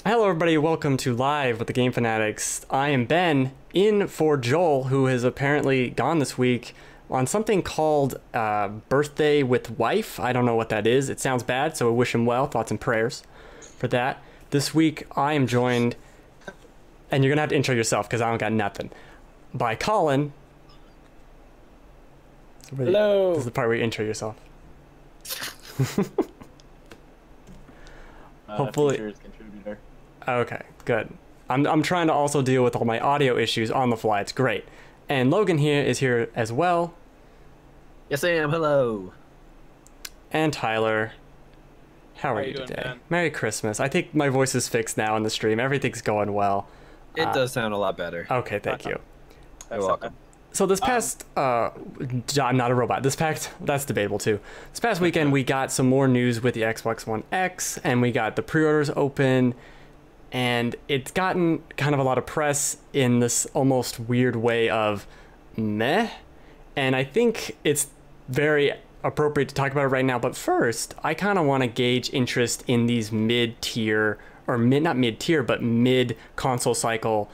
Hello everybody, welcome to Live with the Game Fanatics. I am Ben, in for Joel, who has apparently gone this week on something called Birthday with Wife. I don't know what that is. It sounds bad, so I wish him well. Thoughts and prayers for that. This week I am joined, and you're going to have to intro yourself because I don't got nothing, by Colin. Hello. This is the part where you intro yourself. Hopefully. Contributor. Okay, good. I'm trying to also deal with all my audio issues on the fly. It's great. And Logan here is here as well. Yes, I am. Hello. And Tyler. How are you doing, today? man? Merry Christmas. I think my voice is fixed now in the stream. Everything's going well. It does sound a lot better. Okay, thank you. You're welcome. So this past, I'm not a robot. That's debatable too. This past weekend we got some more news with the Xbox One X, and we got the pre-orders open, and it's gotten kind of a lot of press in this almost weird way of meh, and I think it's very appropriate to talk about it right now. But first, I kind of want to gauge interest in these mid-tier, or not mid-tier, but mid-console cycle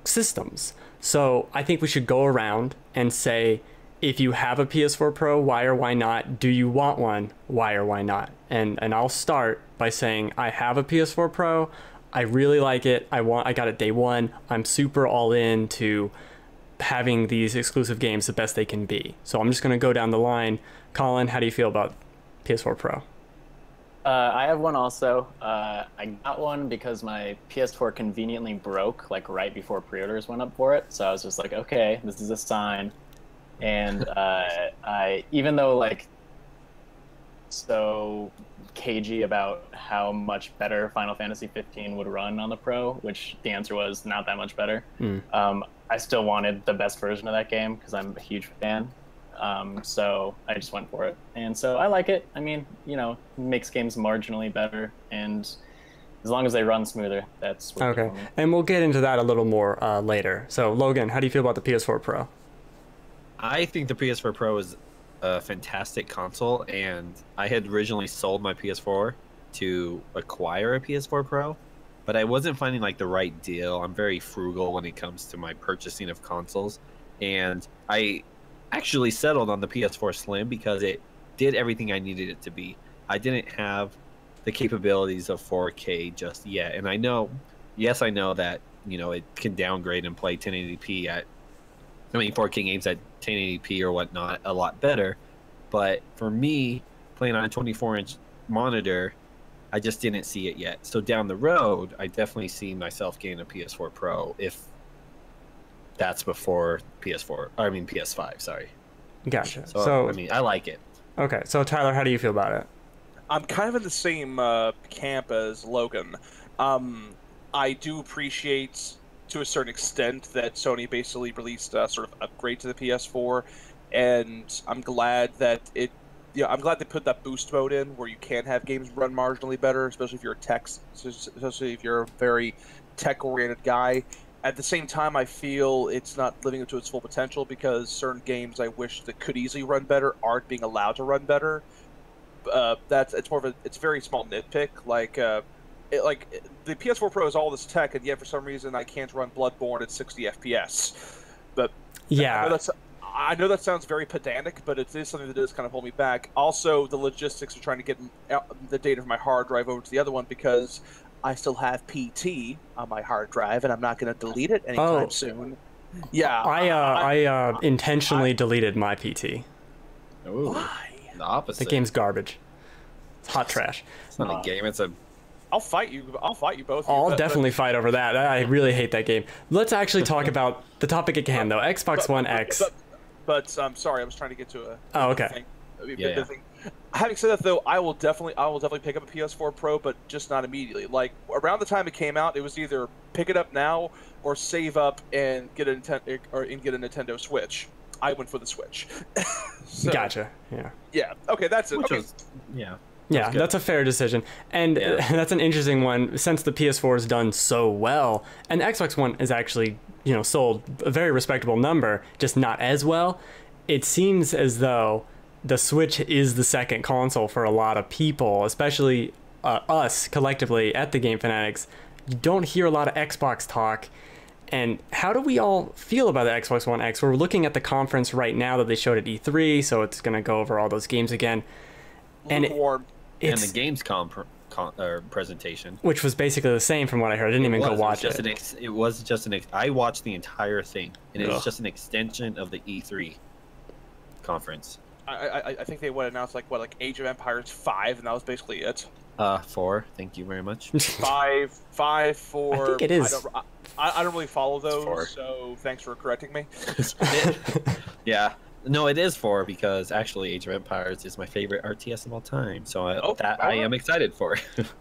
systems. So I think we should go around and say, if you have a PS4 Pro, why or why not? Do you want one? Why or why not? And I'll start by saying I have a PS4 Pro. I really like it. I got it day one. I'm super all in to having these exclusive games the best they can be. So I'm just going to go down the line. Colin, how do you feel about PS4 Pro? I have one also. I got one because my PS4 conveniently broke like right before pre-orders went up for it. So I was just like, okay, this is a sign. And I, even though like so cagey about how much better Final Fantasy 15 would run on the Pro, which the answer was not that much better. I still wanted the best version of that game because I'm a huge fan. So I just went for it, and so I like it. I mean, you know, makes games marginally better, and as long as they run smoother, that's what okay. And we'll get into that a little more later. So Logan, how do you feel about the PS4 Pro? I think the PS4 Pro is a fantastic console, and I had originally sold my PS4 to acquire a PS4 Pro, but I wasn't finding like the right deal. I'm very frugal when it comes to my purchasing of consoles, and I actually settled on the PS4 Slim because it did everything I needed it to be. I didn't have the capabilities of 4K just yet, and I know that, you know, it can downgrade and play 1080p at, I mean, 4K games at 1080p or whatnot a lot better, but for me, playing on a 24-inch monitor, I just didn't see it yet. So down the road, I definitely see myself getting a PS4 Pro if that's before PS5, sorry. Gotcha. So I mean, I like it. Okay, so Tyler, how do you feel about it? I'm kind of in the same camp as Logan. I do appreciate, to a certain extent, that Sony basically released a sort of upgrade to the PS4, and I'm glad that I'm glad they put that boost mode in where you can have games run marginally better, especially if you're a very tech-oriented guy. At the same time, I feel it's not living up to its full potential because certain games I wish that could easily run better aren't being allowed to run better. It's a very small nitpick. Like the PS4 Pro is all this tech, and yet for some reason I can't run Bloodborne at 60 FPS. But yeah, I know that sounds very pedantic, but it is something that does kind of hold me back. Also, the logistics of trying to get the data from my hard drive over to the other one because I still have PT on my hard drive, and I'm not going to delete it anytime soon. Yeah, I intentionally deleted my PT. Ooh, why? The opposite. The game's garbage. It's hot trash. It's not a game. It's a. I'll fight you both. I'll definitely fight over that. I really hate that game. Let's actually talk about the topic at hand, though. Xbox One X. But I'm sorry, I was trying to get to a. Oh, okay. Thing. Having said that, though, I will definitely pick up a PS4 Pro, but just not immediately. Like around the time it came out, it was either pick it up now or save up and get a Nintendo Switch. I went for the Switch. So, gotcha. Yeah. Yeah. Okay, that's it. Okay. Yeah. Yeah, that's a fair decision. And that's an interesting one since the PS4 has done so well, and the Xbox One is actually, you know, sold a very respectable number, just not as well. It seems as though the Switch is the second console for a lot of people, especially us collectively at the Game Fanatics. you don't hear a lot of Xbox talk. And how do we all feel about the Xbox One X? We're looking at the conference right now that they showed at E3, so it's going to go over all those games again. And Lukewarm. And the Gamescom presentation, which was basically the same from what I heard. I didn't even go watch it. It was just I watched the entire thing, and it was Ugh. just an extension of the E3 conference. I think they would announce like Age of Empires 5, and that was basically it. 4. Thank you very much. 5, 4. I think it is. I don't really follow those, 4. so thanks for correcting me. Yeah. No, it is 4 because actually Age of Empires is my favorite RTS of all time. So I am excited for.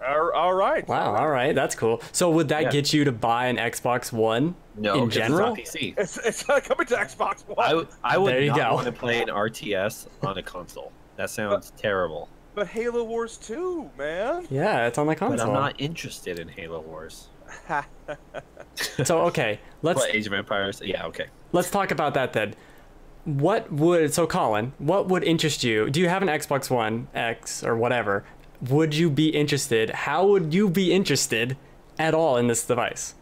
All right. Wow, all right, that's cool. So would that get you to buy an Xbox One in general? It's not PC. It's coming to Xbox One. I would There you not go. want to play an RTS on a console. That sounds terrible. But Halo Wars 2, man. Yeah, it's on the console. But I'm not interested in Halo Wars. So okay, let's Age of Empires? Yeah, okay. let's talk about that then. Colin, what would interest you? Do you have an Xbox One X or whatever? Would you be interested? How would you be interested at all in this device?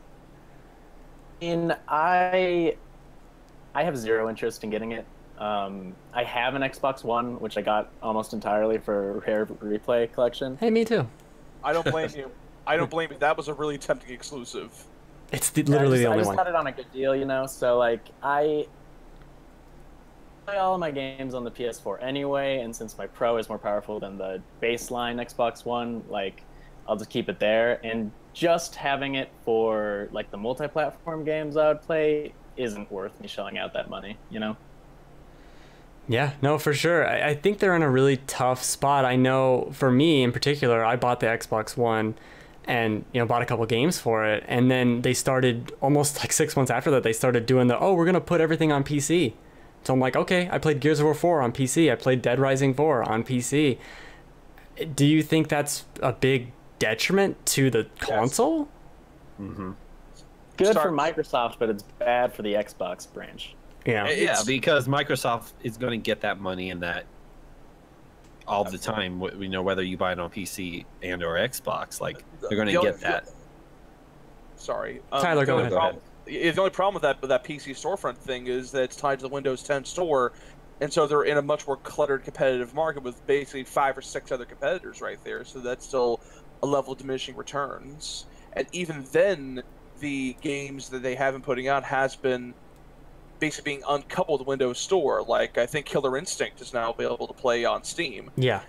I have zero interest in getting it. I have an Xbox One, which I got almost entirely for Rare Replay collection. Hey, me too. I don't blame you. I don't blame you. That was a really tempting exclusive. It's literally the I only just one. got it on a good deal, you know. So like I play all of my games on the PS4 anyway, and since my Pro is more powerful than the baseline Xbox One, like I'll just keep it there. And just having it for like the multi-platform games I would play isn't worth me shelling out that money, you know. Yeah, no, for sure. I think they're in a really tough spot. I know for me in particular, I bought the Xbox One and, bought a couple games for it. And then they started almost like 6 months after that, they started doing we're going to put everything on PC. So I'm like, okay, I played Gears of War 4 on PC. I played Dead Rising 4 on PC. Do you think that's a big detriment to the console? Mm-hmm. Good for Microsoft, but it's bad for the Xbox branch. Yeah, because Microsoft is going to get that money and that all the time. Whether you buy it on PC and or Xbox, like they're going to get that. Sorry, Tyler, go ahead. The only problem with that PC storefront thing is that it's tied to the Windows 10 store, and so they're in a much more cluttered competitive market with basically 5 or 6 other competitors right there. So that's still a level of diminishing returns. And even then, the games that they have been putting out has been basically being uncoupled Windows Store. Like I think Killer Instinct is now available to play on Steam. Yeah.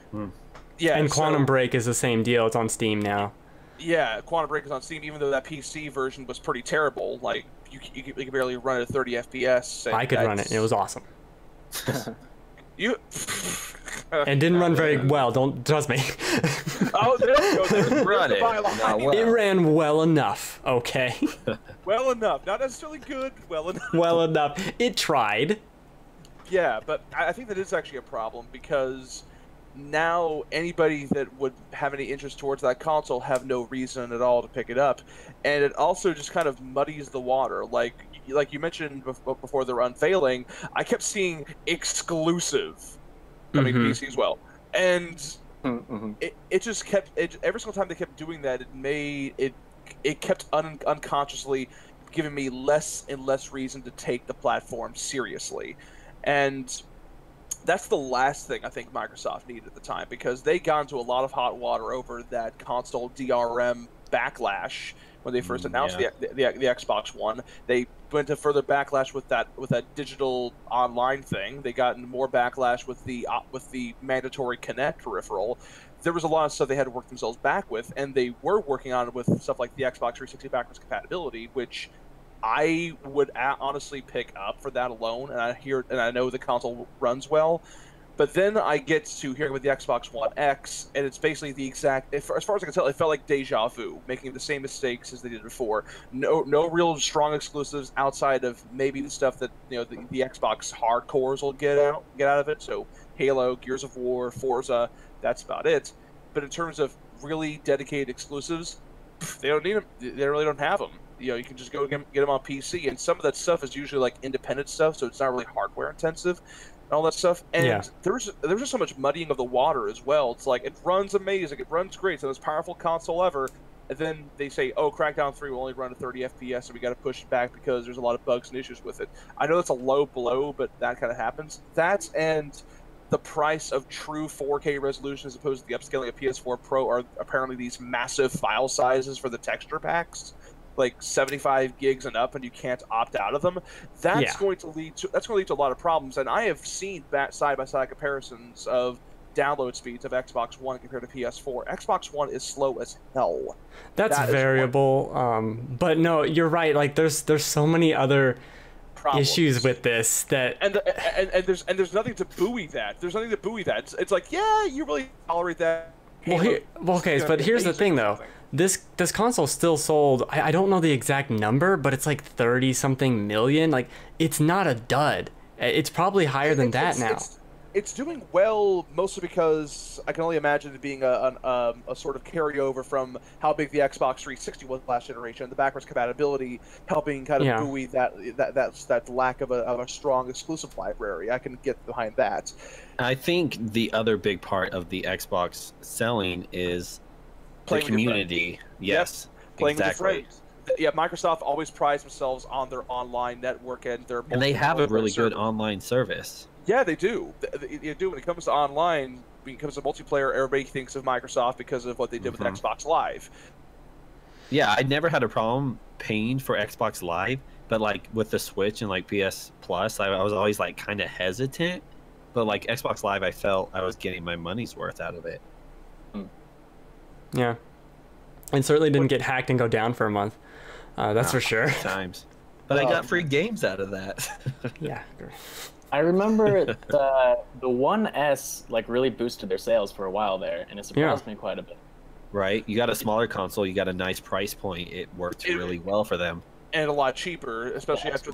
Yeah. And Quantum Break is the same deal. It's on Steam now. Yeah, Quantum Break is on Steam, even though that PC version was pretty terrible. Like you could barely run it at 30 FPS. I could run it, and it was awesome. You and didn't run very well. Don't trust me. Oh, there you go. Run it. It ran well enough. Okay. Well enough, not necessarily good, but well enough. Well enough. It tried. Yeah, but I think that is actually a problem because now anybody that would have any interest towards that console have no reason at all to pick it up, and it also just kind of muddies the water. Like you mentioned before the unveiling, I kept seeing exclusive coming to PC as well, and it just kept every single time they kept doing that, it kept unconsciously giving me less and less reason to take the platform seriously, and that's the last thing I think Microsoft needed at the time, because they got into a lot of hot water over that console DRM backlash when they first announced the Xbox One. They went to further backlash with that digital online thing. They got into more backlash with the mandatory Kinect peripheral. There was a lot of stuff they had to work themselves back with, and they were working on it with stuff like the Xbox 360 backwards compatibility, which I would honestly pick up for that alone. And I know the console runs well. But then I get to hearing about the Xbox One X, and it's basically the exact, as far as I can tell, it felt like deja vu, making the same mistakes as they did before. No real strong exclusives outside of maybe the stuff that the Xbox hardcores will get out of it. So Halo, Gears of War, Forza, that's about it. But in terms of really dedicated exclusives, they don't need them. They really don't have them. You can just go get them on PC, and some of that stuff is usually like independent stuff, so it's not really hardware intensive. All that stuff, and there's just so much muddying of the water as well. It's like it runs amazing, it runs great, it's the most powerful console ever, and then they say, oh, Crackdown 3 will only run at 30 FPS, and we got to push it back because there's a lot of bugs and issues with it. I know that's a low blow, but that kind of happens. That and the price of true 4K resolution as opposed to the upscaling of PS4 Pro are apparently these massive file sizes for the texture packs, like 75 gigs and up, and you can't opt out of them. That's going to lead to a lot of problems. And I have seen side-by-side comparisons of download speeds of Xbox One compared to PS4. Xbox One is slow as hell. That's variable, but no, you're right. Like there's so many other issues with this that and there's nothing to buoy that. There's nothing to buoy that. It's like, yeah, you really tolerate that. Okay, but here's the thing though. This console still sold. I don't know the exact number, but it's like 30 something million. Like it's not a dud. It's probably higher than that now. It's doing well, mostly because I can only imagine it being a sort of carryover from how big the Xbox 360 was last generation. The backwards compatibility helping kind of buoy that lack of a strong exclusive library. I can get behind that. I think the other big part of the Xbox selling is playing the community. Yes, playing exactly. with your friends. Yeah, Microsoft always prides themselves on their online network and their. And they have a really good online service. Yeah, they do. They do. When it comes to online, when it comes to multiplayer, everybody thinks of Microsoft because of what they did with Xbox Live. Yeah, I never had a problem paying for Xbox Live, but like with the Switch and like PS Plus, I was always like kind of hesitant. But like Xbox Live, I felt I was getting my money's worth out of it. Yeah, and certainly didn't get hacked and go down for a month. That's for sure. Times, but I got free games out of that. Yeah. I remember the One S like really boosted their sales for a while there, and it surprised me quite a bit. Right, you got a smaller console, you got a nice price point. It worked really well for them, and a lot cheaper, especially after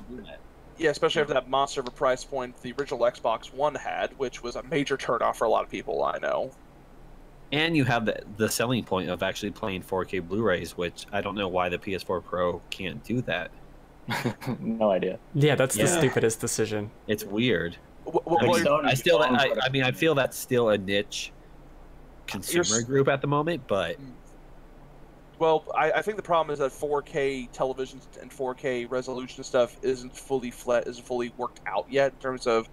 that monster of a price point the original Xbox One had, which was a major turnoff for a lot of people I know. And you have the selling point of actually playing 4K Blu-rays, which I don't know why the PS4 Pro can't do that. No idea. Yeah, that's the stupidest decision. It's weird. I mean, I feel that's still a niche consumer group at the moment, but well, I think the problem is that 4K televisions and 4K resolution stuff isn't fully worked out yet in terms of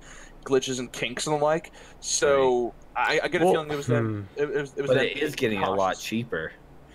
glitches and kinks and the like. So I get a feeling it was them. But it is getting a lot cheaper.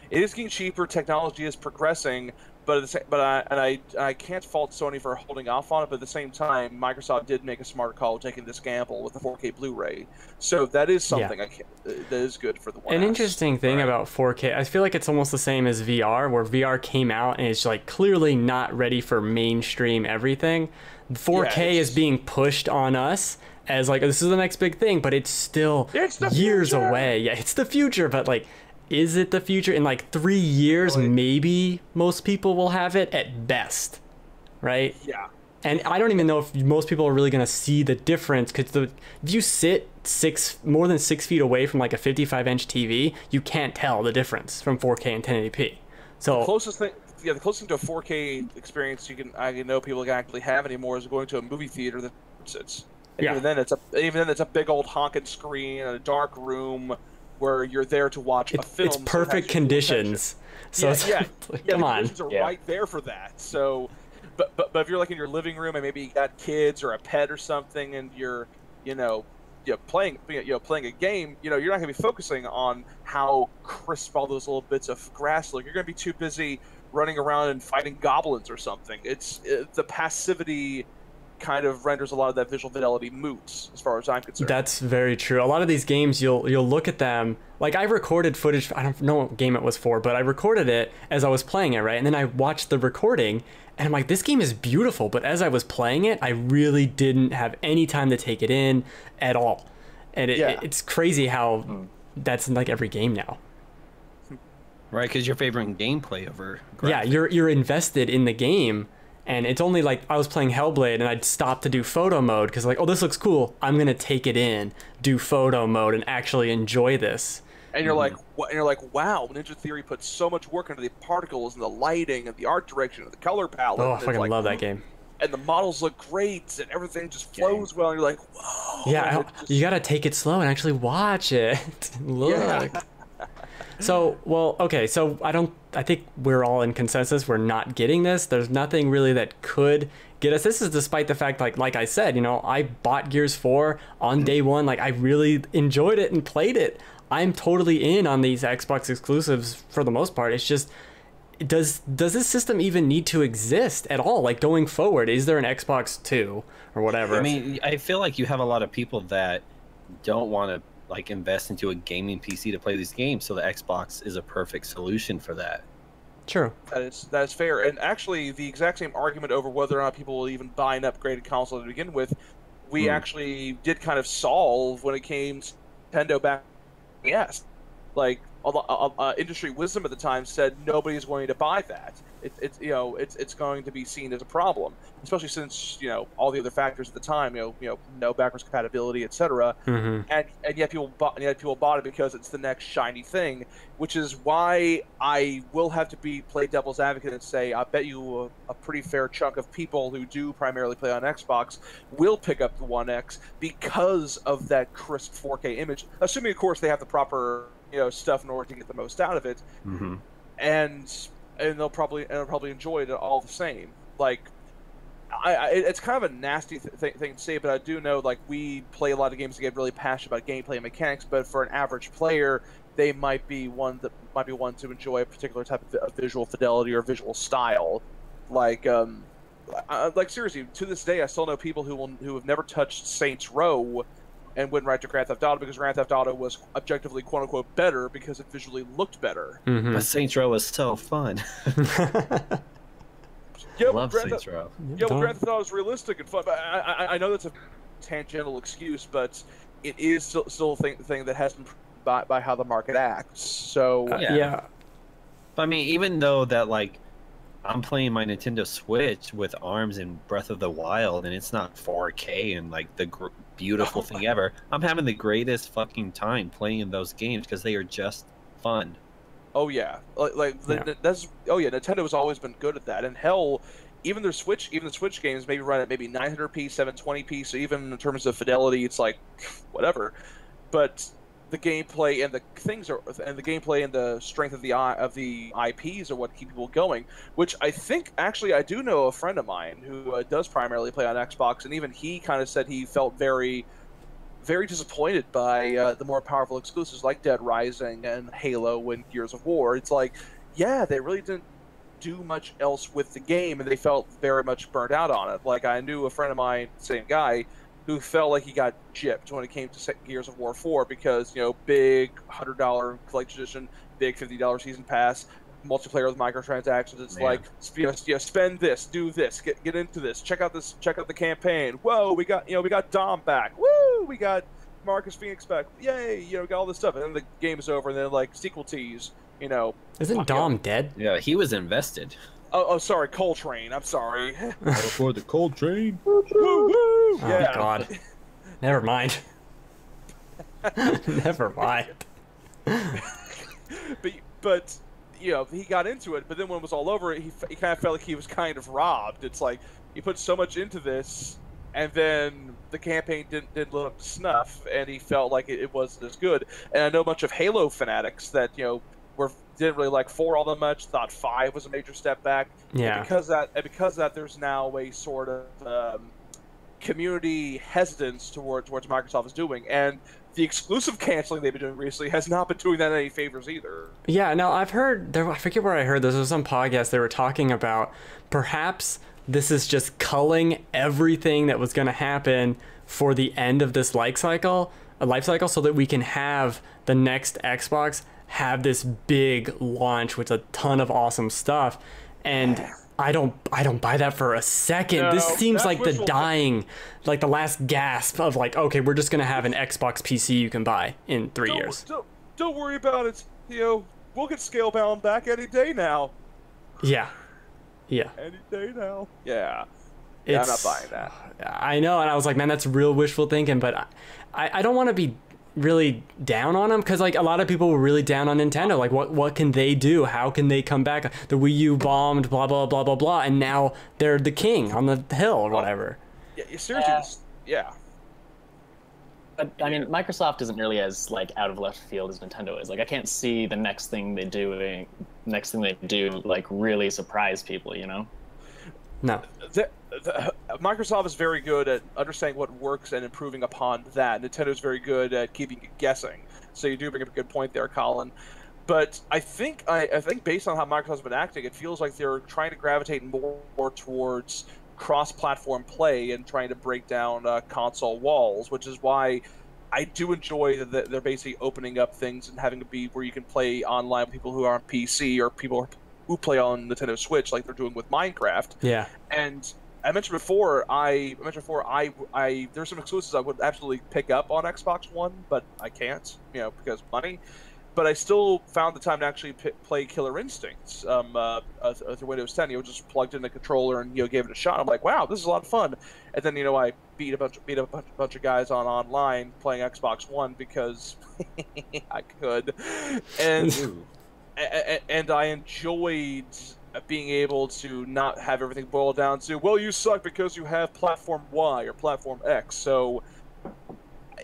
It is getting cheaper. Technology is progressing. But I can't fault Sony for holding off on it. But at the same time, Microsoft did make a smart call taking this gamble with the 4K Blu-ray. So that is something that is good for the One. An interesting thing about 4K, I feel like it's almost the same as VR, where VR came out and it's like clearly not ready for mainstream everything. 4K is being pushed on us as like this is the next big thing, but it's still years away. Yeah, it's the future, but like. Is it the future? In like 3 years, maybe most people will have it at best, right? Yeah. And I don't even know if most people are really going to see the difference, because if you sit more than 6 feet away from like a 55-inch TV, you can't tell the difference from 4K and 1080p. So the closest thing to a 4K experience I know people can actually have anymore is going to a movie theater that sits. And even then it's a big old honking screen in a dark room, where you're there to watch a film. It's perfect conditions. So the come on. Conditions are right there for that. So, but if you're like in your living room and maybe you got kids or a pet or something, and you're playing a game, you're not gonna be focusing on how crisp all those little bits of grass look. You're gonna be too busy running around and fighting goblins or something. The passivity kind of renders a lot of that visual fidelity moot, as far as I'm concerned. That's very true. A lot of these games, you'll look at them. Like I recorded footage. I don't know what game it was for, but I recorded it as I was playing it, right? And then I watched the recording, and I'm like, this game is beautiful. But as I was playing it, I really didn't have any time to take it in at all. And it's crazy how that's in like every game now. Right, because you're favoring gameplay over graphics. Yeah, you're invested in the game. And it's only like I was playing Hellblade and I'd stop to do photo mode because like, oh, this looks cool. I'm going to take it in, do photo mode, and actually enjoy this. And you're like, wow, Ninja Theory put so much work into the particles and the lighting and the art direction and the color palette. Oh, I fucking love that game. And the models look great and everything just flows well. And you're like, whoa. Yeah, you got to take it slow and actually watch it. Look. Yeah. So, well, okay, so I think we're all in consensus. We're not getting this. There's nothing really that could get us. This is despite the fact, like I said, I bought Gears 4 on day one. Like, I really enjoyed it and played it. I'm totally in on these Xbox exclusives for the most part. It's just, does this system even need to exist at all? Like, going forward, is there an Xbox 2 or whatever? I mean, I feel like you have a lot of people that don't want to like invest into a gaming PC to play these games, so the Xbox is a perfect solution for that. True. That is fair. And actually, the exact same argument over whether or not people will even buy an upgraded console to begin with, we actually did kind of solve when it came to Nintendo back. Yes, like industry wisdom at the time said nobody's going to buy that. It's going to be seen as a problem, especially since all the other factors at the time, no backwards compatibility, etc. And yet people bought it because it's the next shiny thing, which is why I will have to play devil's advocate and say I bet you a pretty fair chunk of people who do primarily play on Xbox will pick up the One X because of that crisp 4K image, assuming of course they have the proper stuff in order to get the most out of it, and they'll probably enjoy it all the same. Like, it's kind of a nasty thing to say, but I do know, like, we play a lot of games that get really passionate about gameplay and mechanics, but for an average player, they might be one to enjoy a particular type of visual fidelity or visual style. Like seriously, to this day, I still know people who have never touched Saints Row and went right to Grand Theft Auto because Grand Theft Auto was objectively quote-unquote better because it visually looked better. But Saints Row was so fun. Love Saints Row. Yeah, well, Grand Theft Auto is realistic and fun. But I know that's a tangential excuse, but it is still a thing that has been proved by how the market acts. So yeah. I mean, even though that, like, I'm playing my Nintendo Switch with ARMS and Breath of the Wild, and it's not 4K and like the beautiful thing ever. I'm having the greatest fucking time playing those games because they are just fun. Oh yeah, Nintendo has always been good at that. And hell, even the Switch games maybe run at maybe 900p, 720p. So even in terms of fidelity, it's like whatever. But the gameplay and the gameplay and the strength of the IPs are what keep people going. Which I think actually I do know a friend of mine who does primarily play on Xbox, and even he kind of said he felt very, very disappointed by the more powerful exclusives like Dead Rising and Halo and Gears of War. It's like, yeah, they really didn't do much else with the game, and they felt very much burnt out on it. Like, I knew a friend of mine, same guy, who felt like he got gypped when it came to Gears of War 4 because, big $100 collector's edition, big $50 season pass, multiplayer with microtransactions. It's like, spend this, do this, get into this, check out the campaign. Whoa, we got Dom back. Woo, we got Marcus Phoenix back. Yay, we got all this stuff. And then the game is over, and then like sequel tease, Isn't Dom dead? Yeah, he was invested. Oh, sorry, Coltrane. I'm sorry. For the Coltrane. Woo, woo. Yeah. Oh God. Never mind. Never mind. But he got into it. But then when it was all over, he kind of felt like he was kind of robbed. It's like he put so much into this, and then the campaign didn't live up to snuff, and he felt like it wasn't as good. And I know a bunch of Halo fanatics that didn't really like 4 all that much. Thought 5 was a major step back. Yeah. And because of that, there's now a sort of community hesitance towards Microsoft is doing, and the exclusive canceling they've been doing recently has not been doing that any favors either. Yeah, no, I've heard I forget where I heard this. There was some podcast they were talking about perhaps this is just culling everything that was going to happen for the end of this life cycle, so that we can have the next Xbox have this big launch with a ton of awesome stuff. And I don't buy that for a second. No, this seems like the dying, like the last gasp of like, okay, we're just gonna have an Xbox PC you can buy in 3 years. Don't worry about it. We'll get Scalebound back any day now. Yeah. Any day now. Yeah. I'm not buying that. I know, and I was like, man, that's real wishful thinking, but I don't want to be really down on them, because like a lot of people were really down on Nintendo. Like, what can they do? How can they come back? The Wii U bombed, blah blah blah blah blah, and now they're the king on the hill or whatever. Yeah, seriously, yeah. But I mean, Microsoft isn't really as like out of left field as Nintendo is. Like, I can't see the next thing they do like really surprise people. You know? No. Microsoft is very good at understanding what works and improving upon that. Nintendo's very good at keeping you guessing. So you do bring up a good point there, Colin. But I think based on how Microsoft's been acting, it feels like they're trying to gravitate more towards cross-platform play and trying to break down console walls, which is why I do enjoy that they're basically opening up things and having it be where you can play online with people who are on PC or people who play on Nintendo Switch, like they're doing with Minecraft. Yeah. And I mentioned before, there's some exclusives I would absolutely pick up on Xbox One, but I can't, because of money. But I still found the time to actually play Killer Instincts through Windows 10. Just plugged in the controller and gave it a shot. I'm like, wow, this is a lot of fun. And then I beat up a bunch of guys online playing Xbox One because I could, and I enjoyed being able to not have everything boiled down to, well, you suck because you have platform Y or platform X. So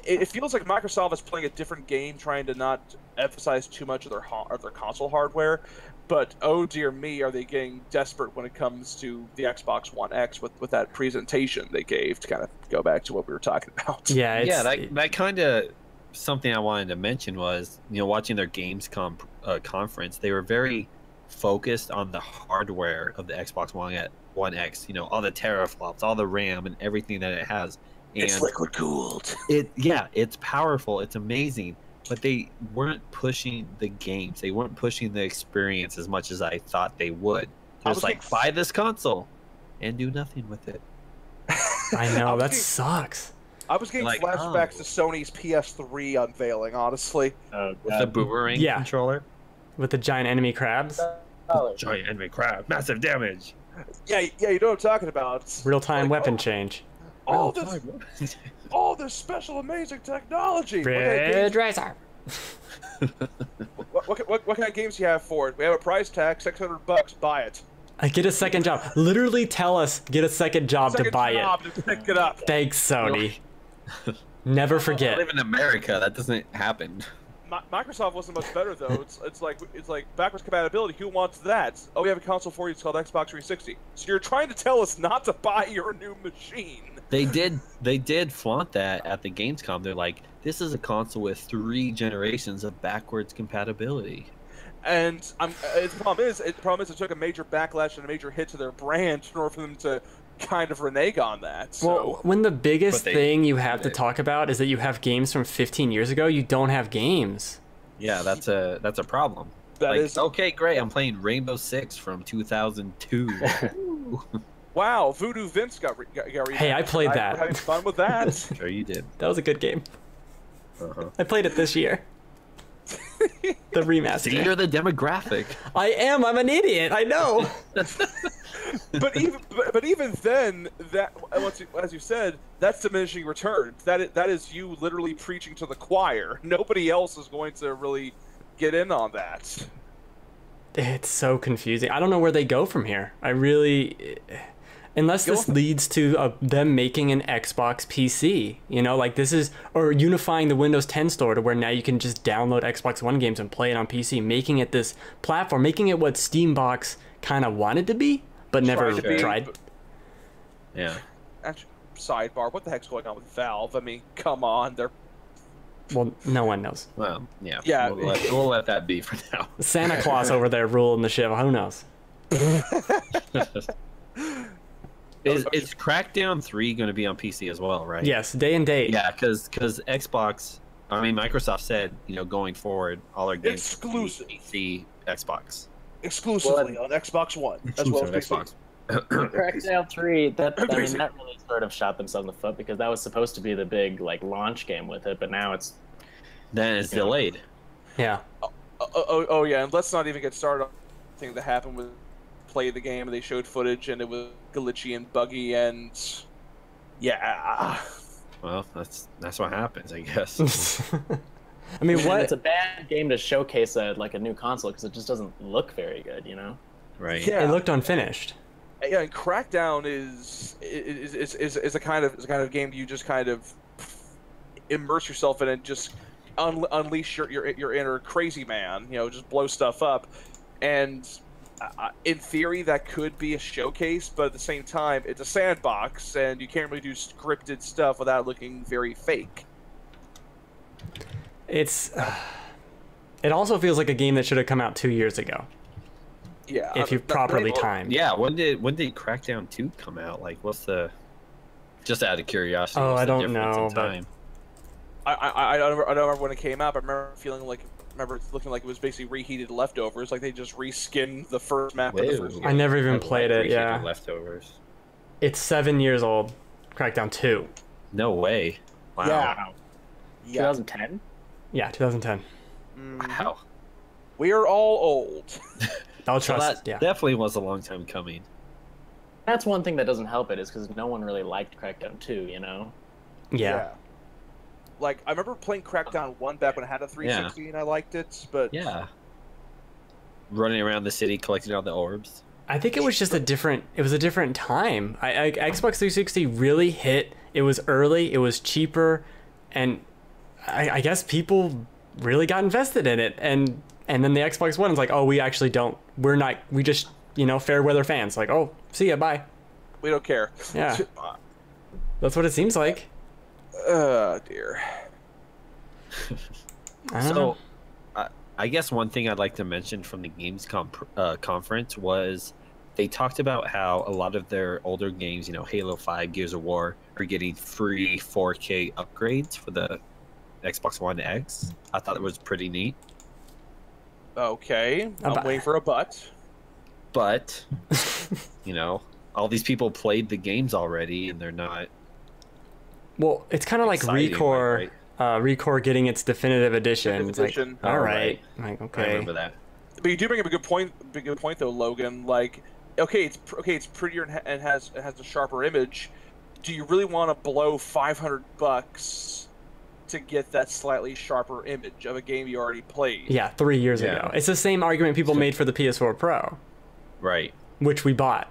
it feels like Microsoft is playing a different game, trying to not emphasize too much of their console hardware. But oh dear me, are they getting desperate when it comes to the Xbox One X with that presentation they gave, to kind of go back to what we were talking about. Yeah, that kind of something I wanted to mention was, watching their Gamescom conference, they were very focused on the hardware of the Xbox One X, all the teraflops, all the RAM, and everything that it has. And it's liquid cooled. It's powerful. It's amazing. But they weren't pushing the games. They weren't pushing the experience as much as I thought they would. Just like, buy this console and do nothing with it. I know, that sucks. I was getting flashbacks to Sony's PS3 unveiling, honestly. With the boomerang controller? With the giant enemy crabs? Giant enemy crab. Massive damage. Yeah, you know what I'm talking about. Real-time weapon change. All this special amazing technology. Red Racer. What kind of games do you have for it? We have a price tag, $600. Buy it. I get a second job. Literally tell us, get a second job to buy it. To pick it up. Thanks, Sony. Never forget. I live in America. That doesn't happen. Microsoft wasn't much better though. It's like backwards compatibility. Who wants that? Oh, we have a console for you. It's called Xbox 360. So you're trying to tell us not to buy your new machine. They did flaunt that at the Gamescom. They're like, this is a console with 3 generations of backwards compatibility. And the problem is it took a major backlash and a major hit to their brand in order for them to kind of renege on that. So. Well, when the biggest thing you have to talk about is that you have games from 15 years ago, you don't have games. Yeah, that's a problem. That is okay, great. I'm playing Rainbow Six from 2002. Wow, Voodoo Vince got Hey, I played that. We're having fun with that. Sure you did. That was a good game. I played it this year. The remaster. See, you're the demographic. I am. I'm an idiot. I know. but even then, that as you said, that's diminishing returns. That is you literally preaching to the choir. Nobody else is going to really get in on that. It's so confusing. I don't know where they go from here. I really, unless this leads to them making an Xbox PC, like this is, or unifying the Windows 10 store to where now you can just download Xbox One games and play it on PC, making it this platform, making it what Steambox kind of wanted to be, but never tried. Yeah. Actually, sidebar, what the heck's going on with Valve? I mean, come on, they're... Well, no one knows. Well, yeah. Yeah. We'll let that be for now. Santa Claus over there ruling the ship. Who knows? Is Crackdown 3 going to be on PC as well, right? Yes, day and date. Yeah, because Microsoft said, going forward, all our games exclusive PC, Xbox. Exclusively on Xbox One, as well as Xbox. Crackdown 3, that really sort of shot themselves in the foot because that was supposed to be the big launch game with it, but now it's delayed. Yeah. Oh yeah, and let's not even get started on the thing that happened with play the game and they showed footage and it was glitchy and buggy and yeah. Well, that's what happens, I guess. I mean, what? It's a bad game to showcase a new console because it just doesn't look very good, Right. Yeah. It looked unfinished. Yeah, and Crackdown is a kind of game you just kind of immerse yourself in it, and just unleash your inner crazy man. You know, just blow stuff up, and in theory that could be a showcase, but at the same time, it's a sandbox, and you can't really do scripted stuff without looking very fake. It's. It also feels like a game that should have come out 2 years ago. Yeah, if you properly timed. Yeah, when did Crackdown 2 come out? Like, what's the? Just out of curiosity. Oh, what's I the don't difference know. in time? I don't remember when it came out. But I remember it looking like it was basically reheated leftovers. Like they just reskinned the first map of the first game. I never even played it. Yeah. Leftovers. It's 7 years old. Crackdown 2. No way. Wow. Wow. Yeah. 2010? Yeah, 2010. Wow. We are all old. I'll So trust. that Yeah. definitely was a long time coming. That's one thing that doesn't help it, is because no one really liked Crackdown 2, you know? Yeah. Like, I remember playing Crackdown 1 back when I had a 360 and I liked it, but... Yeah. Running around the city collecting all the orbs. I think it was just a different. It was a different time. Xbox 360 really hit. It was early. It was cheaper, and I guess people really got invested in it. And then the Xbox One is like, oh, we actually don't. We're not. We just fair weather fans. Like, oh, see ya, bye. We don't care. Yeah. That's what it seems like. Oh, dear. I don't know. I guess one thing I'd like to mention from the Gamescom conference was they talked about how a lot of their older games, Halo 5, Gears of War, are getting free 4K upgrades for the Xbox One X. I thought it was pretty neat. Okay. I'm waiting for a but. But, all these people played the games already, and they're not... Well, it's kind of like Recore... right? Recore getting its definitive edition. It's like, edition. all right. Like, okay. I remember that. But you do bring up a good point. Though, Logan. Like, it's prettier and has a sharper image. Do you really want to blow $500 to get that slightly sharper image of a game you already played? Yeah, 3 years ago. It's the same argument people made for the PS4 Pro, Right. which we bought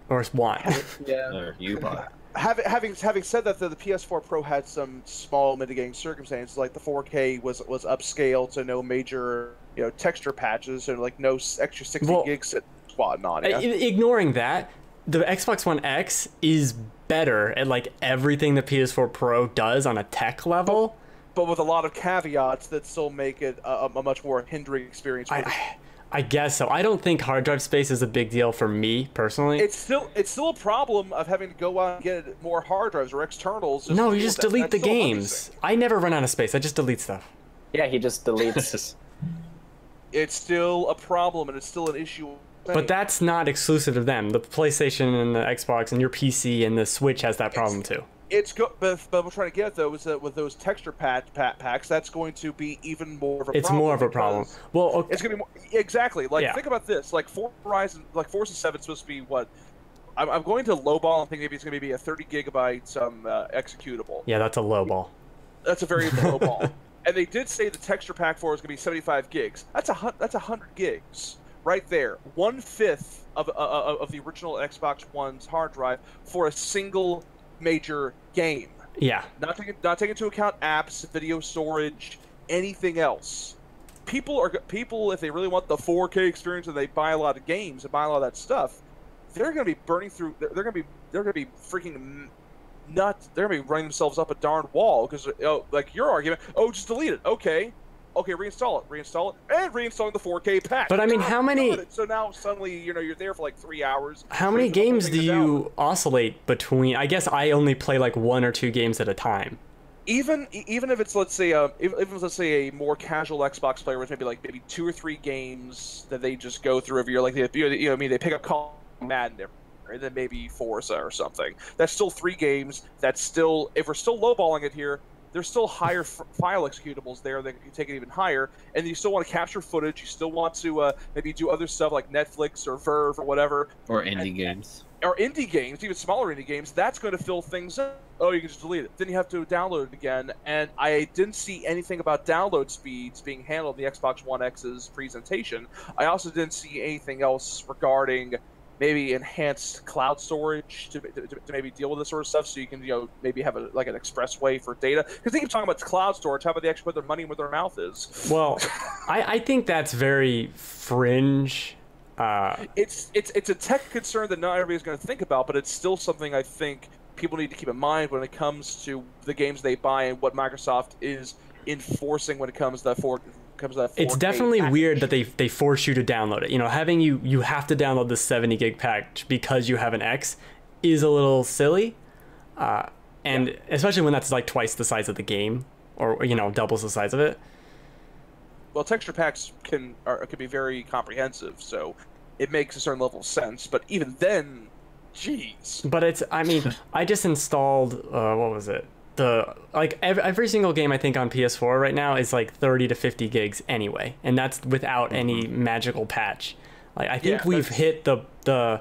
or want. Yeah. Or you bought. Having said that, the PS4 Pro had some small mitigating circumstances, like the 4K was upscaled to no major texture patches and like no extra 60 gigs squatting on it. Ignoring that, the Xbox One X is better at like everything the PS4 Pro does on a tech level, but with a lot of caveats that still make it a much more hindering experience. I guess so. I don't think hard drive space is a big deal for me personally. It's still a problem of having to go out and get more hard drives or externals. No, you just delete the games. I never run out of space. I just delete stuff. Yeah, he just deletes. It's still a problem, and it's still an issue. But that's not exclusive to them. The PlayStation and the Xbox and your PC and the Switch has that problem too. It's good, but what we're trying to get at, though, is that with those texture packs, that's going to be even more of a problem. It's more of a problem. Well, okay. It's going to be more, exactly. Like, think about this. Like, Forza 7 is supposed to be what? I'm going to lowball and think maybe it's going to be a 30 gigabyte executable. Yeah, that's a lowball. That's a very low ball. And they did say the texture pack for it is going to be 75 gigs. That's 100 gigs right there. 1/5 of the original Xbox One's hard drive for a single major game. Yeah. Not taking into account apps, video storage, anything else. People, if they really want the 4K experience and they buy a lot of games and buy a lot of that stuff, they're going to be burning through. They're going to be freaking nuts. They're going to be running themselves up a darn wall because, like your argument, just delete it. Okay, reinstall it, and reinstalling the 4K patch. But I mean, how many? So now suddenly, you're there for like 3 hours. How many games do you oscillate between? I guess I only play like 1 or 2 games at a time. Even if it's let's say a more casual Xbox player with maybe 2 or 3 games that they just go through every year, like they pick up Call of Madden and then maybe Forza or something. That's still 3 games. That's still, if we're still lowballing it here, there's still higher file executables there that can take it even higher, and you still want to capture footage. You still want to maybe do other stuff like Netflix or Verve or whatever. Or indie games. Or indie games, even smaller indie games. That's going to fill things up. Oh, you can just delete it. Then you have to download it again, and I didn't see anything about download speeds being handled in the Xbox One X's presentation. I also didn't see anything else regarding maybe enhanced cloud storage to maybe deal with this sort of stuff, so you can maybe have an expressway for data. Because they keep talking about cloud storage. How about they actually put their money where their mouth is? Well, I think that's very fringe. It's a tech concern that not everybody's going to think about, but it's still something I think people need to keep in mind when it comes to the games they buy and what Microsoft is enforcing when it comes to that 4K it's definitely package. weird that they force you to download it. Having you have to download the 70 gig pack because you have an X is a little silly, and especially when that's like twice the size of the game, or doubles the size of it. Well, texture packs can be very comprehensive, so it makes a certain level of sense. But even then, jeez. But I just installed what was it? Every single game I think on PS4 right now is like 30 to 50 gigs anyway, and that's without any magical patch. Like I think we've hit the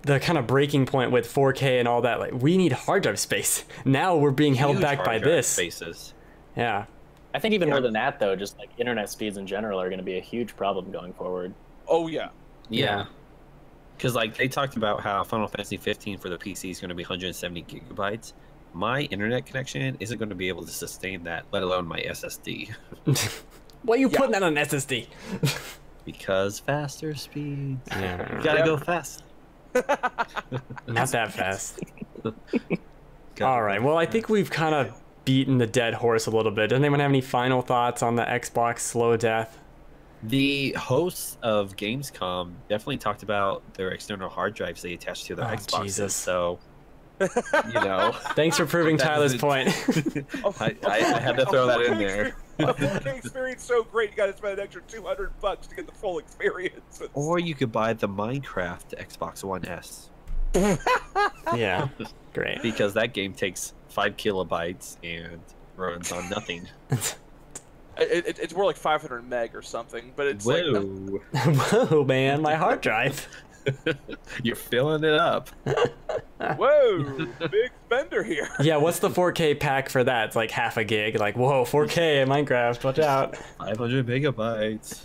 kind of breaking point with 4K and all that. Like we need hard drive space. Now we're being held back by this. Spaces. Yeah. I think even more than that, though, just like internet speeds in general are going to be a huge problem going forward. Oh yeah. Yeah. Because like they talked about how Final Fantasy 15 for the PC is going to be 170 gigabytes. My internet connection isn't going to be able to sustain that, let alone my SSD. Why are you putting that on an SSD? Because faster speeds. Yeah. You gotta go fast. Not that fast. All right. Well, I think we've kind of beaten the dead horse a little bit. Does anyone have any final thoughts on the Xbox slow death? The hosts of Gamescom definitely talked about their external hard drives they attach to their Xboxes. Jesus. So, Thanks for proving Tyler's point. I had to throw that in there. The experience so great, you got to spend an extra $200 to get the full experience. Or you could buy the Minecraft Xbox One S. Yeah, great. Because that game takes 5 kilobytes and runs on nothing. It's more like 500 meg or something, but it's Whoa. Whoa, man, my hard drive. You're filling it up. Whoa, big spender here. Yeah, what's the 4K pack for that? It's like half a gig. Like, whoa, 4K in Minecraft, watch out. 500 megabytes.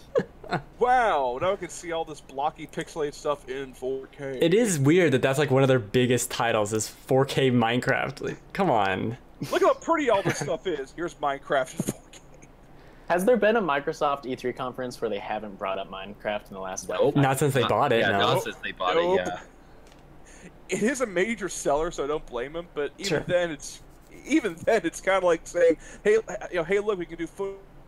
Wow, now I can see all this blocky pixelated stuff in 4K. It is weird that that's like one of their biggest titles is 4K Minecraft. Like, come on. Look how pretty all this stuff is. Here's Minecraft in 4K. Has there been a Microsoft E3 conference where they haven't brought up Minecraft in the last Nope. Not since they bought it, Yeah, no. not since they bought it, yeah. It is a major seller, so I don't blame them. But even Sure. then, it's kind of like saying, "Hey, hey, look, we can do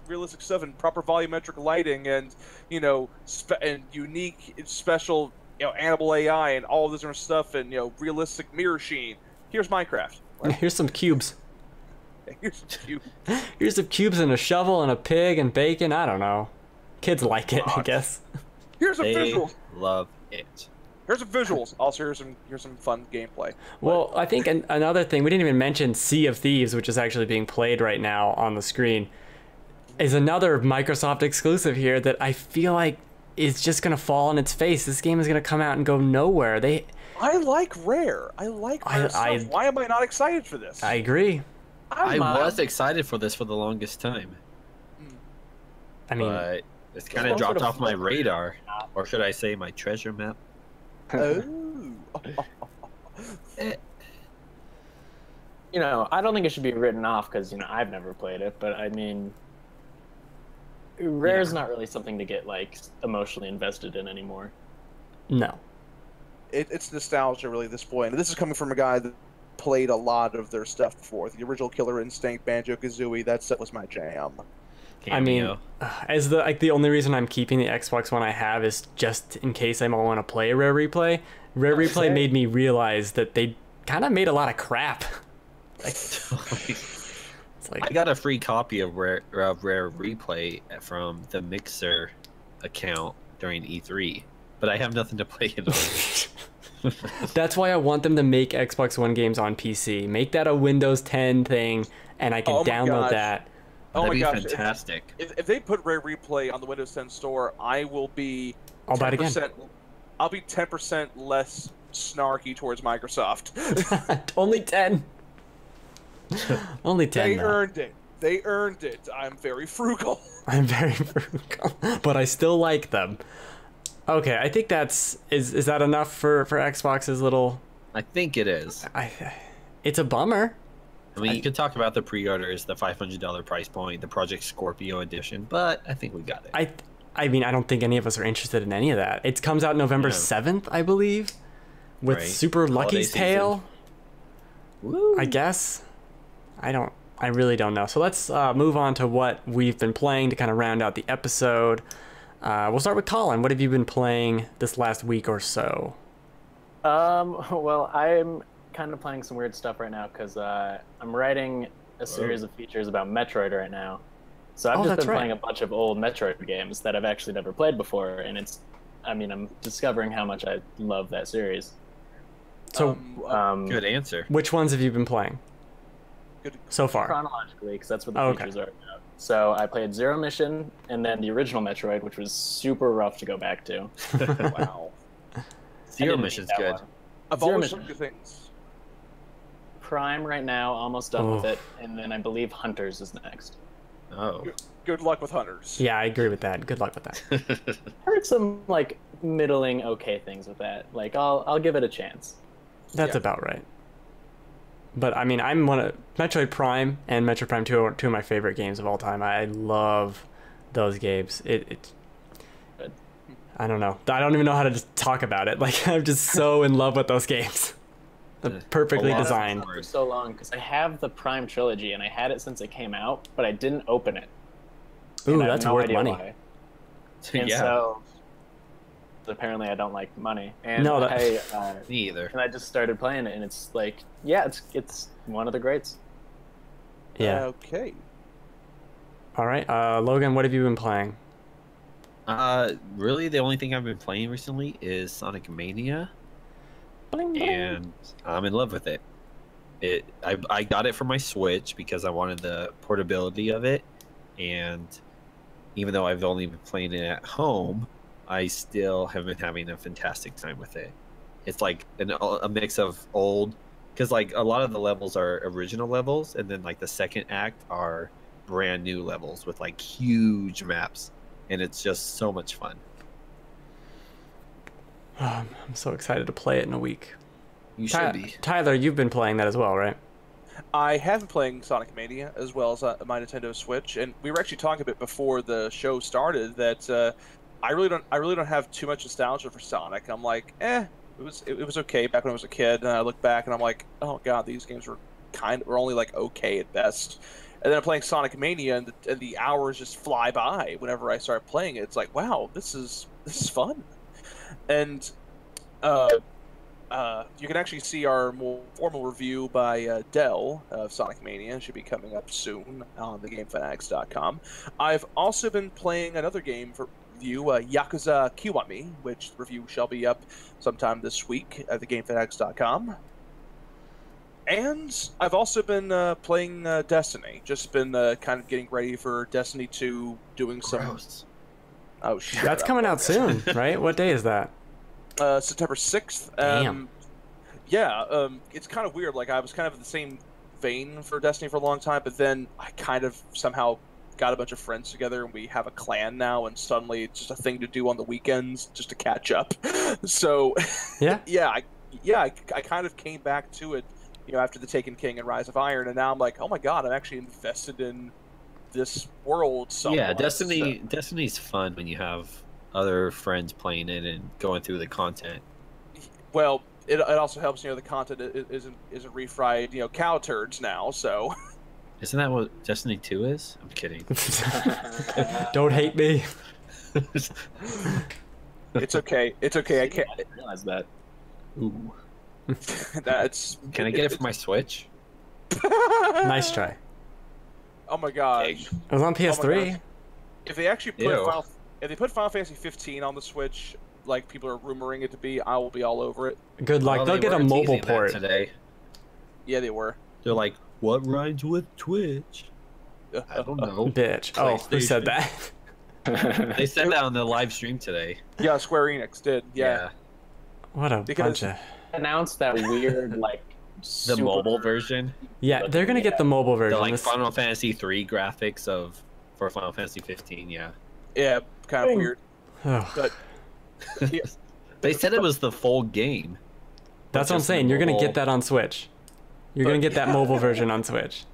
realistic stuff and proper volumetric lighting, and and unique, special, animal AI, and all this different stuff, and realistic mirror sheen. Here's Minecraft. Here's some cubes. Here's some cute. Here's some cubes and a shovel and a pig and bacon. I don't know. Kids like it, I guess. Here's some They visuals. love it. Here's some visuals. Also, here's some fun gameplay. Well, I think another thing, we didn't even mention Sea of Thieves, which is actually being played right now on the screen, is another Microsoft exclusive here that I feel like is just going to fall on its face. This game is going to come out and go nowhere. I like Rare. I like Rare stuff. Why am I not excited for this? I agree. I was excited for this for the longest time. I mean, but it's kind of dropped off my radar. Or should I say my treasure map? Oh. I don't think it should be written off because I've never played it, but I mean, Rare's not really something to get like emotionally invested in anymore. no. It's nostalgia really at this point. And this is coming from a guy that played a lot of their stuff before. The original Killer Instinct, Banjo-Kazooie, that stuff was my jam. I mean, as the only reason I'm keeping the Xbox One I have is just in case I want to play a Rare Replay. Rare Replay made me realize that they kind of made a lot of crap. It's like, I got a free copy of Rare Replay from the Mixer account during E3, but I have nothing to play it on. that's why I want them to make Xbox One games on PC. Make that a Windows 10 thing, and I can download that. Oh That'd my be gosh! fantastic. If they put Rare Replay on the Windows 10 store, I will be. I'll buy it again. I'll be 10% less snarky towards Microsoft. Only 10. Only 10. They though. earned it. They earned it. I'm very frugal. I'm very frugal, but I still like them. Okay, I think is that enough for Xbox's little? I think it is. It's a bummer. I mean, you could talk about the pre-orders, the $500 price point, the Project Scorpio edition, but I think we got it. I mean, I don't think any of us are interested in any of that. It comes out November 7th, I believe, with Super Lucky's Tale. Woo. I guess. I really don't know. So let's move on to what we've been playing to kind of round out the episode. We'll start with Colin. What have you been playing this last week or so? Well, I'm kind of playing some weird stuff right now because I'm writing a series of features about Metroid right now. So I've just been playing a bunch of old Metroid games that I've actually never played before, and I'm discovering how much I love that series. So, good answer. Which ones have you been playing? Good. So far? Chronologically, because that's what the features are about. So I played Zero Mission, and then the original Metroid, which was super rough to go back to. Wow. Zero Mission's good. I've always heard good things. Prime right now, almost done with it, and then I believe Hunters is next. Oh. Good luck with Hunters. Yeah, I agree with that. Good luck with that. Heard some like middling okay things with that. Like I'll give it a chance. That's about right. But I mean, I'm Metroid Prime and Metroid Prime 2 are two of my favorite games of all time. I love those games. It's I don't know. I don't even know how to just talk about it. Like I'm just so in love with those games. They're perfectly designed. For so long because I have the Prime trilogy and I had it since it came out, but I didn't open it. Ooh, that's worth money. Why. And so apparently I don't like money. And no, me either. And I just started playing it, and it's like, yeah, it's one of the greats. Yeah. Okay. All right, Logan, what have you been playing? Really, the only thing I've been playing recently is Sonic Mania. Bling, bling. And I'm in love with it. I got it for my Switch because I wanted the portability of it, and even though I've only been playing it at home, I still have been having a fantastic time with it. It's like a mix of old, because like a lot of the levels are original levels, and then like the second act are brand new levels with like huge maps, and it's just so much fun. I'm so excited to play it in a week. You should be. Tyler, you've been playing that as well, right? I have been playing Sonic Mania as well as my Nintendo Switch, and we were actually talking a bit before the show started that I really don't have too much nostalgia for Sonic. I'm like, it was okay back when I was a kid, and I look back and I'm like, oh god, these games were only like okay at best. And then I'm playing Sonic Mania, and the hours just fly by whenever I start playing it. It's like, wow, this is fun. And you can actually see our more formal review by Dell of Sonic Mania. It should be coming up soon on thegamefanatics.com. I've also been playing another game for review, Yakuza Kiwami, which review shall be up sometime this week at thegamefanatics.com. And I've also been playing Destiny. Just been kind of getting ready for Destiny 2, doing some... Gross. Oh, shit. That's coming out soon, right? What day is that? September 6th. Damn. Yeah, it's kind of weird. Like, I was kind of in the same vein for Destiny for a long time, but then I kind of somehow got a bunch of friends together, and we have a clan now, and suddenly it's just a thing to do on the weekends just to catch up. So, I kind of came back to it, after the Taken King and Rise of Iron, and now I'm like, oh my god, I'm actually invested in this world somewhat. Yeah, Destiny's fun when you have other friends playing it and going through the content. Well, it also helps, the content isn't refried, cow turds now, so... Isn't that what Destiny 2 is? I'm kidding. Don't hate me. It's okay. It's okay. I can't... I didn't realize that. Ooh. Can I get it for my Switch? Nice try. Oh my gosh. It was on PS3. If they actually put Final Fantasy 15 on the Switch, like people are rumoring it to be, I will be all over it. Good luck. They'll get a mobile port today. Yeah, they were. They're like, what rhymes with Twitch? I don't know. Bitch. Oh, who said that? They said that on the live stream today. Yeah, Square Enix did. Yeah. What a bunch of... Announced that weird, like... The mobile version? Yeah, they're going to get the mobile version. The, like, Final Fantasy 3 graphics for Final Fantasy 15, yeah. Yeah, kind of weird. Oh. But They said it was the full game. That's what I'm saying. You're gonna get that on Switch. You're gonna get that mobile version on Switch.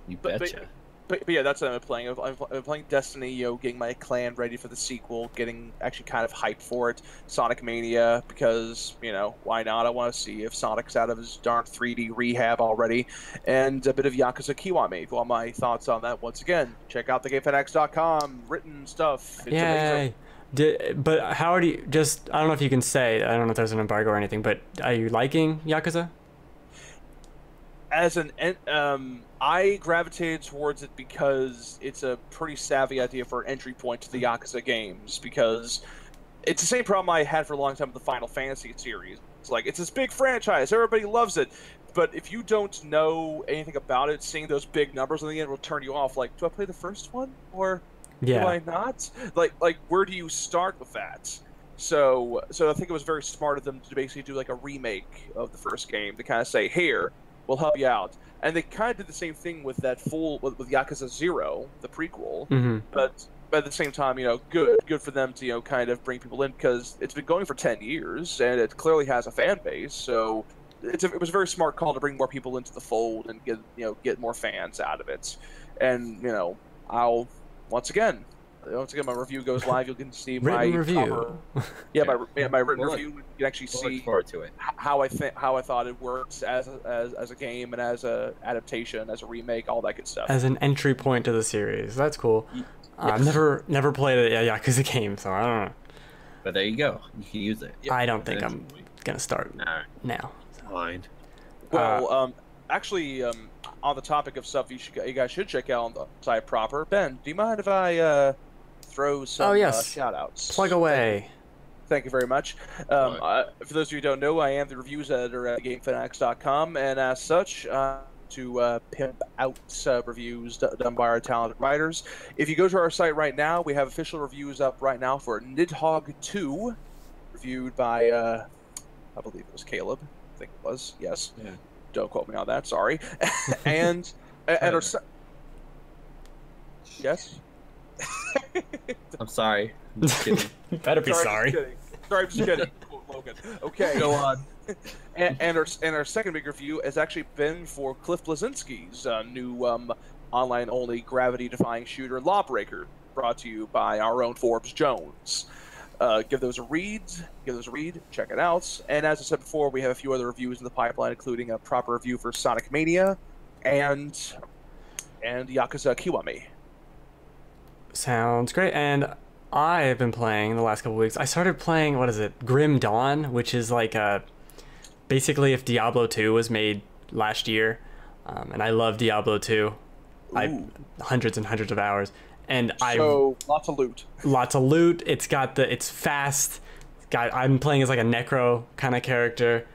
You betcha. But yeah, that's what I'm playing. I'm playing Destiny, getting my clan ready for the sequel, getting actually kind of hyped for it. Sonic Mania, because, why not? I want to see if Sonic's out of his darn 3D rehab already. And a bit of Yakuza Kiwami. Well, my thoughts on that, once again, check out thegamefanax.com, written stuff. It's amazing. But how are you, I don't know if you can say, I don't know if there's an embargo or anything, but are you liking Yakuza? I gravitated towards it because it's a pretty savvy idea for an entry point to the Yakuza games, because it's the same problem I had for a long time with the Final Fantasy series. It's like, it's this big franchise, everybody loves it, but if you don't know anything about it, seeing those big numbers on the end will turn you off. Like, do I play the first one, or do I not? Like, where do you start with that? So I think it was very smart of them to basically do like a remake of the first game to kind of say, here, we'll help you out. And they kind of did the same thing with that with Yakuza 0, the prequel. Mm-hmm. But at the same time, good for them to kind of bring people in, because it's been going for 10 years and it clearly has a fan base. So it was a very smart call to bring more people into the fold and get more fans out of it. And I'll once again, my review goes live. You can see my review. My written review. You can actually see forward to it. how I thought it works as a game and as a adaptation, as a remake, all that good stuff. As an entry point to the series, that's cool. I've never played a Yakuza game, so I don't know. But there you go. You can use it. I don't think I'm gonna start now. Fine. Well, actually, on the topic of stuff you guys should check out on the site proper, Ben, do you mind if I throw some shout-outs? Plug away. Thank you very much. For those of you who don't know, I am the reviews editor at GameFanax.com, and as such, to pimp out reviews done by our talented writers. If you go to our site right now, we have official reviews up right now for Nidhogg 2, reviewed by, I believe it was Caleb. I think it was. Yes. Yeah. Don't quote me on that. Sorry. and our yes. I'm sorry. I'm just kidding. You better be sorry. Sorry, I'm just kidding. Logan. Okay. Go on. And our second big review has actually been for Cliff Bleszinski's new online-only gravity-defying shooter Lawbreaker, brought to you by our own Forbes Jones. Give those a read. Check it out. And as I said before, we have a few other reviews in the pipeline, including a proper review for Sonic Mania and Yakuza Kiwami. Sounds great. And I have been playing the last couple weeks. I started playing, Grim Dawn, which is like basically if Diablo 2 was made last year. And I love Diablo 2. Hundreds and hundreds of hours. And lots of loot. Lots of loot. It's fast. I'm playing as like a necro kind of character.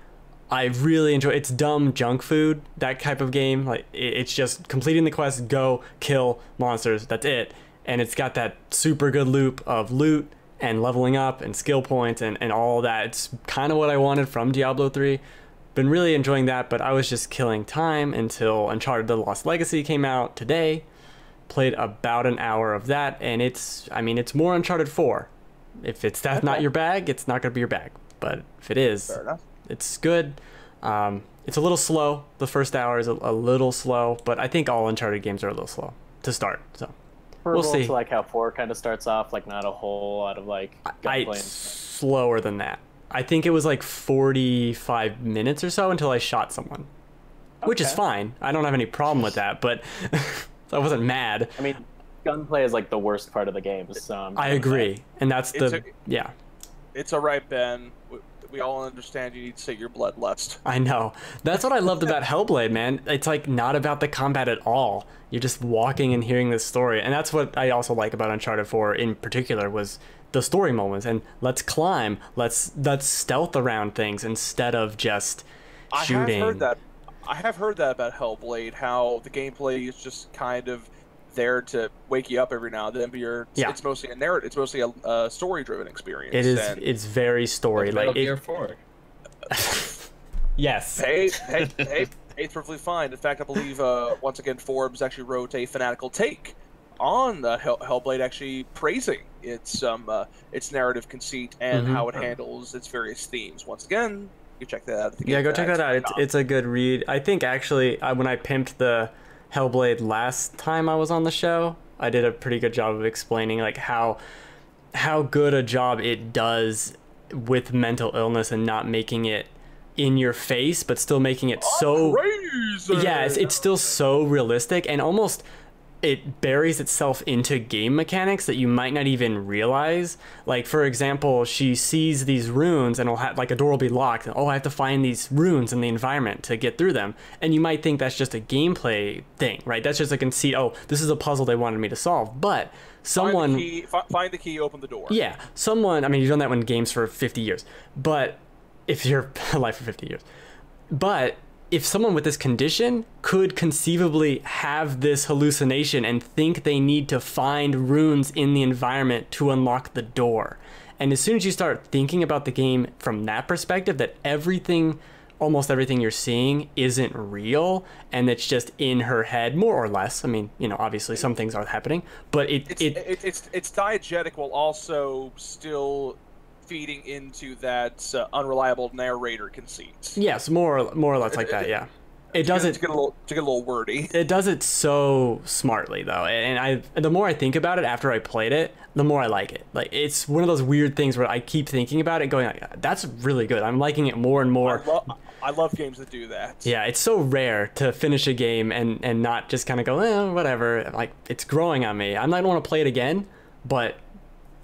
I really enjoy it's dumb junk food, that type of game. Like it's just completing the quest, go kill monsters. That's it. And it's got that super good loop of loot and leveling up and skill points and all that. It's kind of what I wanted from Diablo 3. Been really enjoying that, but I was just killing time until Uncharted: The Lost Legacy came out today. Played about an hour of that, and it's more Uncharted 4. If that's not your bag, it's not going to be your bag. But if it is, fair enough. It's good. It's a little slow. The first hour is a little slow, but I think all Uncharted games are a little slow to start. So we'll see. To like how 4 kind of starts off, like not a whole lot of like gunplay. Slower than that. I think it was like 45 minutes or so until I shot someone, which is fine. I don't have any problem with that, but I wasn't mad. I mean, gunplay is like the worst part of the game. So I agree, and that's It's all right, Ben. We all understand you need to save your bloodlust. I know. That's what I loved about Hellblade, man. It's like not about the combat at all. You're just walking and hearing this story, and that's what I also like about Uncharted 4 in particular was the story moments. And let's climb, let's stealth around things instead of just shooting. I have heard that about Hellblade, how the gameplay is just kind of there to wake you up every now and then, but it's mostly a narrative. It's mostly a story-driven experience. It is. It's very story. Like Gear 4. Yes. Hey, it's perfectly fine. In fact, I believe once again Forbes actually wrote a fanatical take on Hellblade, actually praising its narrative conceit and how it handles its various themes. Once again, you check that out. Yeah, go check that out. It's a good read. I think actually when I pimped the Hellblade last time I was on the show, I did a pretty good job of explaining like how good a job it does with mental illness and not making it in your face, but still making it so crazy. Yeah, it's still so realistic, and almost it buries itself into game mechanics that you might not even realize. Like, for example, she sees these runes and it'll have like a door will be locked, and I have to find these runes in the environment to get through them, and you might think that's just a gameplay thing, right? That's just a conceit. Oh, this is a puzzle they wanted me to solve. But someone find the key, open the door. Yeah, someone, I mean, you've done that in games for 50 years, but if you're alive for 50 years, but if someone with this condition could conceivably have this hallucination and think they need to find runes in the environment to unlock the door, and as soon as you start thinking about the game from that perspective, that almost everything you're seeing isn't real and it's just in her head, more or less. I mean, obviously some things are happening, but it's diegetic while also still feeding into that unreliable narrator conceit. Yes, more or less like that. Yeah, it does it to get a little wordy. It does it so smartly though, and the more I think about it after I played it, the more I like it. Like, it's one of those weird things where I keep thinking about it, going like, that's really good. I'm liking it more and more. I love games that do that. Yeah, it's so rare to finish a game and not just kind of go, whatever. Like, it's growing on me. I might want to play it again, but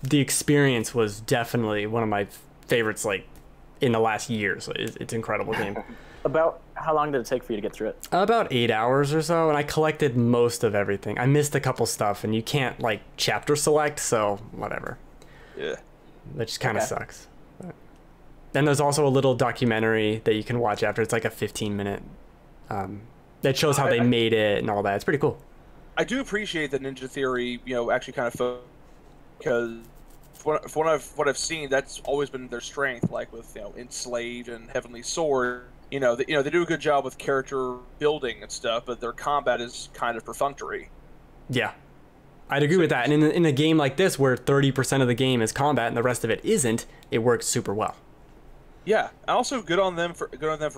the experience was definitely one of my favorites, like, in the last year. So it's an incredible game. About how long did it take for you to get through it? About 8 hours or so, and I collected most of everything. I missed a couple stuff, and you can't like chapter select, so whatever. Yeah, that just kind of sucks. But then there's also a little documentary that you can watch after. It's like a 15-minute that shows how they made it and all that. It's pretty cool. I do appreciate that Ninja Theory, actually kind of because for what I've seen, that's always been their strength. Like with Enslaved and Heavenly Sword, they do a good job with character building and stuff, but their combat is kind of perfunctory. Yeah, I'd agree with that. And in a game like this, where 30% of the game is combat and the rest of it isn't, it works super well. Yeah, and also good on them for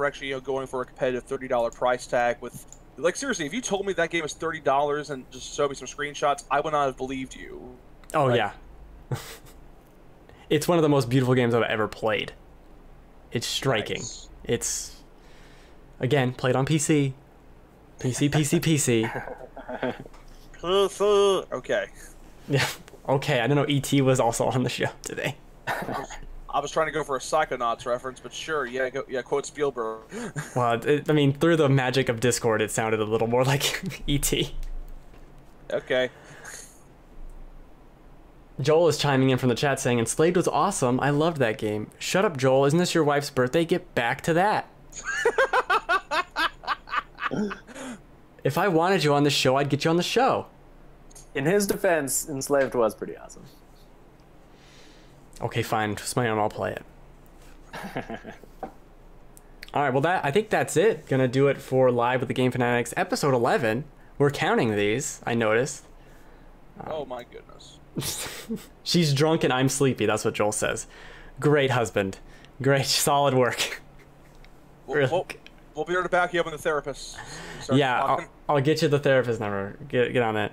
actually going for a competitive $30 price tag. With, like, seriously, if you told me that game was $30 and just showed me some screenshots, I would not have believed you. Oh, yeah. It's one of the most beautiful games I've ever played. It's striking. Nice. It's, again, played on PC. PC. Okay. Yeah. Okay, I don't know, E.T. was also on the show today. I was trying to go for a Psychonauts reference, but sure, quote Spielberg. Well, I mean, through the magic of Discord, it sounded a little more like E.T. Okay. Joel is chiming in from the chat saying, Enslaved was awesome. I loved that game. Shut up, Joel. Isn't this your wife's birthday? Get back to that. If I wanted you on the show, I'd get you on the show. In his defense, Enslaved was pretty awesome. Okay, fine. Just my own, I'll play it. All right, well, I think that's it. Gonna do it for Live with the Game Fanatics, episode 11. We're counting these, I noticed. Oh my goodness. She's drunk and I'm sleepy. That's what Joel says. Great husband. Great, solid work. We'll be here to back you up in the therapist. Yeah, I'll get you the therapist number. Get on that.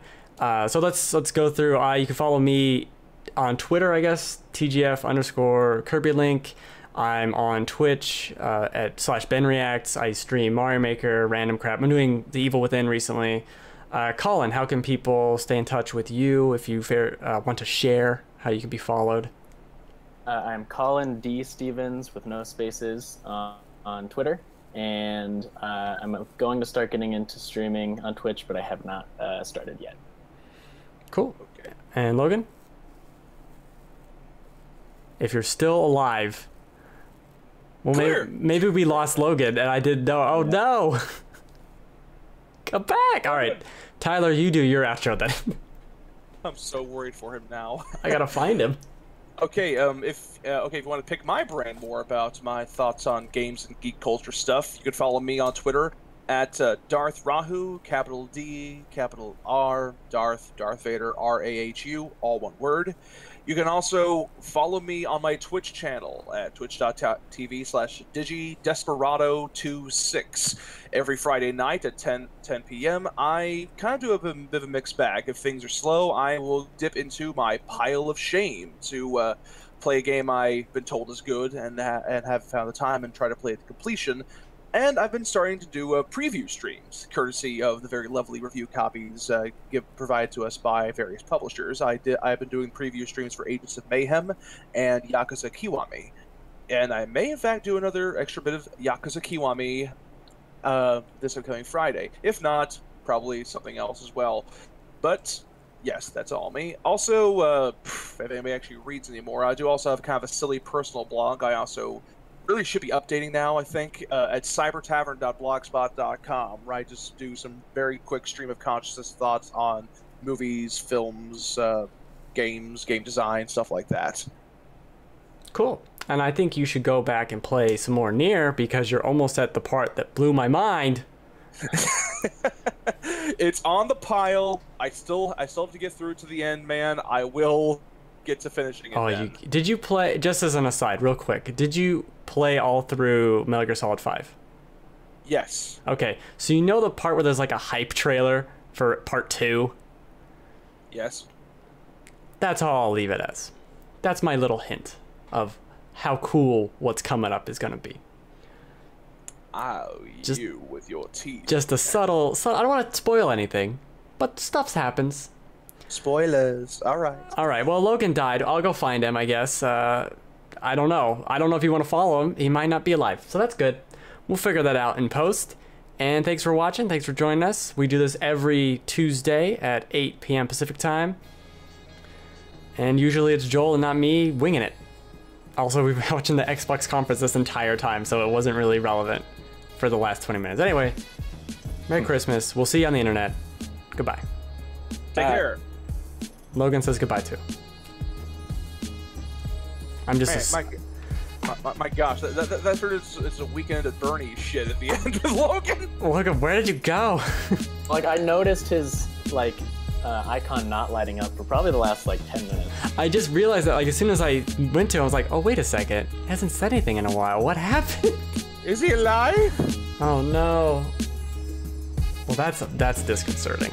So let's go through. You can follow me on Twitter, I guess. TGF_KirbyLink. I'm on Twitch at /BenReacts. I stream Mario Maker, random crap. I'm doing The Evil Within recently. Colin, how can people stay in touch with you if you want to share how you can be followed? I'm Colin D. Stevens with no spaces on Twitter, and I'm going to start getting into streaming on Twitch, but I have not started yet. Cool. Okay. And Logan? If you're still alive... Well, maybe we lost Logan, and I didn't know. Oh, no! Come back! All right. Tyler, you do your outro then. I'm so worried for him now. I gotta find him. Okay, if you want to pick my brain more about my thoughts on games and geek culture stuff, you can follow me on Twitter at Darth Rahu, capital D, capital R, Darth Vader, R-A-H-U, all one word. You can also follow me on my Twitch channel at twitch.tv/DigiDesperado26. Every Friday night at 10 p.m. I kind of do a bit of a mixed bag. If things are slow, I will dip into my pile of shame to play a game I've been told is good and have found the time and try to play it to completion. And I've been starting to do preview streams, courtesy of the very lovely review copies provided to us by various publishers. I've been doing preview streams for Agents of Mayhem and Yakuza Kiwami. And I may, in fact, do another extra bit of Yakuza Kiwami this upcoming Friday. If not, probably something else as well. But, yes, that's all me. Also, if anybody actually reads anymore, I do also have kind of a silly personal blog. I also really should be updating now, I think, at cybertavern.blogspot.com, where I just do some very quick stream of consciousness thoughts on movies, films, games, game design, stuff like that. Cool. And I think you should go back and play some more Nier, because you're almost at the part that blew my mind. It's on the pile. I still have to get through to the end, man. I will get to finishing it. Oh, did you play, just as an aside, real quick, did you play all through Metal Gear Solid 5? Yes. Okay, so you know the part where there's like a hype trailer for part 2? Yes. That's all I'll leave it as. That's my little hint of how cool what's coming up is going to be. Oh, you with your teeth. Just a subtle, I don't want to spoil anything, but stuff happens. Spoilers. All right. All right. Well, Logan died. I'll go find him, I guess. I don't know. I don't know if you want to follow him. He might not be alive. So that's good. We'll figure that out in post. And thanks for watching. Thanks for joining us. We do this every Tuesday at 8 p.m. Pacific time. And usually it's Joel and not me winging it. Also, we've been watching the Xbox conference this entire time, so it wasn't really relevant for the last 20 minutes. Anyway, Merry Christmas. We'll see you on the internet. Goodbye. Take care. Logan says goodbye too. I'm just my gosh, that sort of is a Weekend at Bernie's shit at the end with Logan. Logan, where did you go? Like, I noticed his icon not lighting up for probably the last 10 minutes. I just realized that as soon as I went to him, I was like, oh wait a second, he hasn't said anything in a while. What happened? Is he alive? Oh no. Well, that's disconcerting.